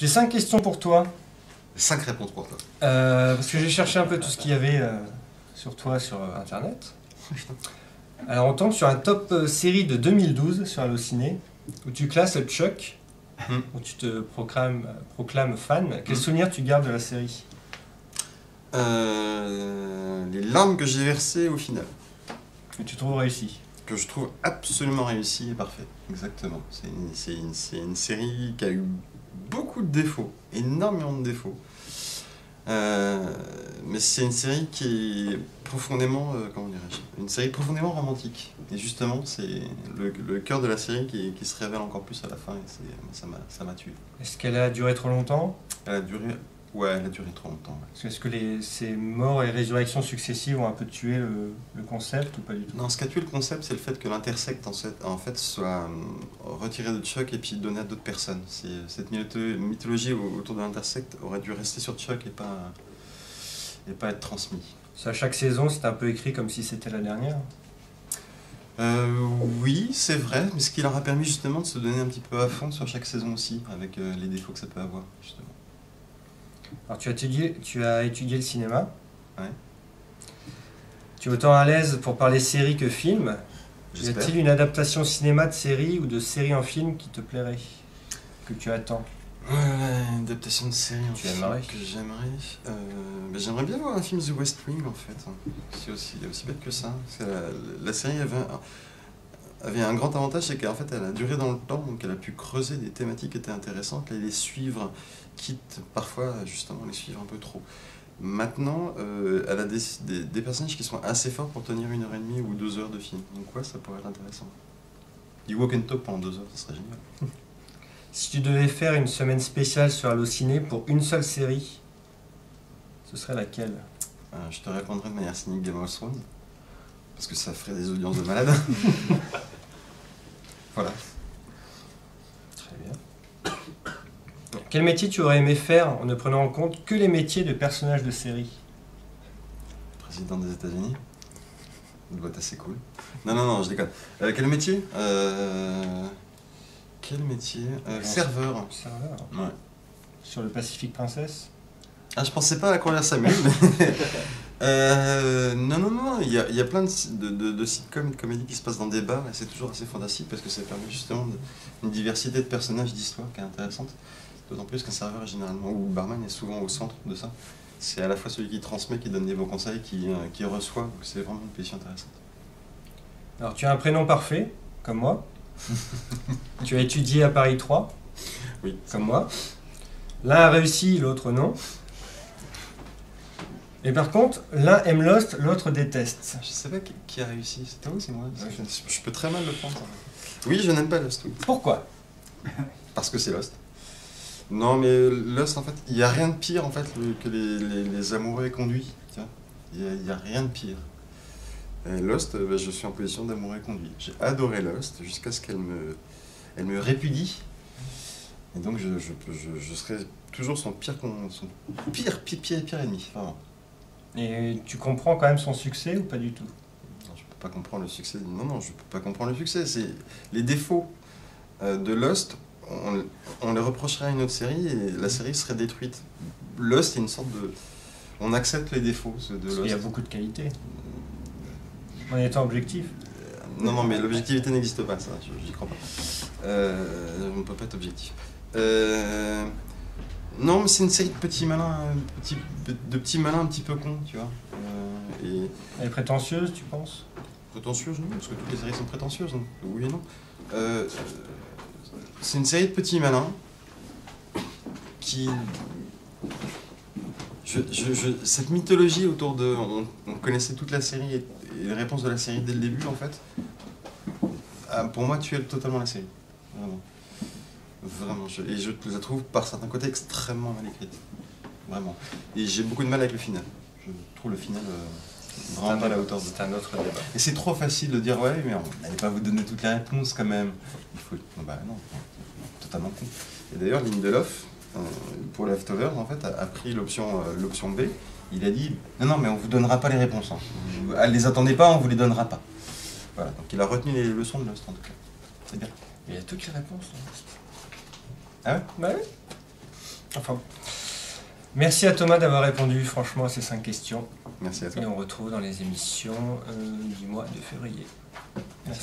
J'ai 5 questions pour toi. 5 réponses pour toi. Parce que j'ai cherché un peu tout ce qu'il y avait sur toi sur Internet. Alors on tombe sur un top série de 2012 sur Allociné, où tu classes Chuck, où tu te proclames fan. Quel souvenir tu gardes de la série? Les larmes que j'ai versées au final. Que tu trouves réussi? Que je trouve absolument réussi et parfait. Exactement. C'est une série qui a eu beaucoup de défauts, énormément de défauts. Mais c'est une série qui est profondément, comment dirais-je, une série profondément romantique. Et justement, c'est le cœur de la série qui se révèle encore plus à la fin. Et ça m'a tué. Est-ce qu'elle a duré trop longtemps? Elle a duré, ouais, elle a duré trop longtemps. Ouais. Est-ce que ces morts et résurrections successives ont un peu tué le concept ou pas du tout? Non, ce qui a tué le concept, c'est le fait que l'intersecte en fait soit retiré de Chuck et puis donné à d'autres personnes. Cette mythologie autour de l'intersecte aurait dû rester sur Chuck et pas être transmis. À chaque saison, c'est un peu écrit comme si c'était la dernière. Oui, c'est vrai, mais ce qui leur a permis justement de se donner un petit peu à fond sur chaque saison aussi, avec les défauts que ça peut avoir, justement. Alors tu as étudié le cinéma. Ouais. Tu es autant à l'aise pour parler série que film. Y J'espère. a-t-il une adaptation cinéma de série ou de série en film qui te plairait, que tu attends? Une adaptation de série en Tu film aimerais? que j'aimerais. J'aimerais bien voir un film The West Wing en fait. C'est aussi bête que ça. Parce que la série avait un grand avantage, c'est qu'en fait elle a duré dans le temps, donc elle a pu creuser des thématiques qui étaient intéressantes et les suivre, quitte parfois justement les suivre un peu trop. Maintenant, elle a des personnages qui sont assez forts pour tenir 1h30 ou 2 heures de film. Donc ouais, ça pourrait être intéressant. Du walk and talk pendant 2 heures, ça serait génial. Si tu devais faire une semaine spéciale sur Allociné pour une seule série, ce serait laquelle? Je te répondrai de manière cynique Game of Thrones, parce que ça ferait des audiences de malade. Voilà. Très bien. Quel métier tu aurais aimé faire en ne prenant en compte que les métiers de personnages de série? Président des États-Unis. Ça doit être assez cool. Non, je déconne. Quel métier Quel métier Serveur. Serveur. Ouais. Sur le Pacific Princess? Ah, je pensais pas à la croisière Samuel, mais... non, il y a plein de sitcoms et de comédies qui se passent dans des bars, et c'est toujours assez fantastique parce que ça permet justement une diversité de personnages, d'histoires qui est intéressante. D'autant plus qu'un serveur est généralement, ou barman est souvent au centre de ça. C'est à la fois celui qui transmet, qui donne des bons conseils, qui reçoit, donc c'est vraiment une position intéressante. Alors tu as un prénom parfait, comme moi. Tu as étudié à Paris 3, Oui. comme moi. L'un a réussi, l'autre non. Et par contre, l'un aime Lost, l'autre déteste. Je sais pas qui a réussi, c'est toi ou c'est moi? Je peux très mal le prendre. Oui, je n'aime pas Lost, oui. Pourquoi? Parce que c'est Lost. Non, mais Lost, en fait, il n'y a rien de pire en fait que les amoureux conduits. Il n'y a rien de pire. Et Lost, je suis en position d'amoureux conduit. J'ai adoré Lost jusqu'à ce qu'elle me répudie. Et donc je serai toujours son pire ennemi. Vraiment. Et tu comprends quand même son succès ou pas du tout? Non, je peux pas comprendre le succès. Non, je peux pas comprendre le succès. C'est les défauts de Lost. On les reprocherait à une autre série et la série serait détruite. Lost, c'est une sorte de... On accepte les défauts de Lost. Il y a beaucoup de qualités. En étant objectif. Non, mais l'objectivité n'existe pas, ça, j'y crois pas. On ne peut pas être objectif. Non, mais c'est une série de petits malins, de petits malins un petit peu cons, tu vois. Elle est prétentieuse, tu penses? Prétentieuse, non, parce que toutes les séries sont prétentieuses, donc oui et non. C'est une série de petits malins qui... cette mythologie autour de... On connaissait toute la série et les réponses de la série dès le début, en fait. Pour moi, tu es totalement la série. Vraiment. Vraiment. Et je la trouve, par certains côtés, extrêmement mal écrite. Vraiment. Et j'ai beaucoup de mal avec le final. Je trouve le final... vraiment pas à la hauteur de... C'est un autre débat. Et c'est trop facile de dire ouais, mais on n'allait pas vous donner toutes les réponses quand même. Il faut... non, totalement con. Et d'ailleurs, Lindelof, pour Leftovers, en fait, a pris l'option B. Il a dit non, mais on vous donnera pas les réponses. Hein. Elle les attendez pas, on vous les donnera pas. Voilà. Donc il a retenu les leçons de Lost en tout cas. C'est bien. Il y a toutes les réponses. Ah ouais? Bah oui. Enfin, merci à Thomas d'avoir répondu franchement à ces 5 questions. Merci à toi. Et on retrouve dans les émissions du mois de février. Merci.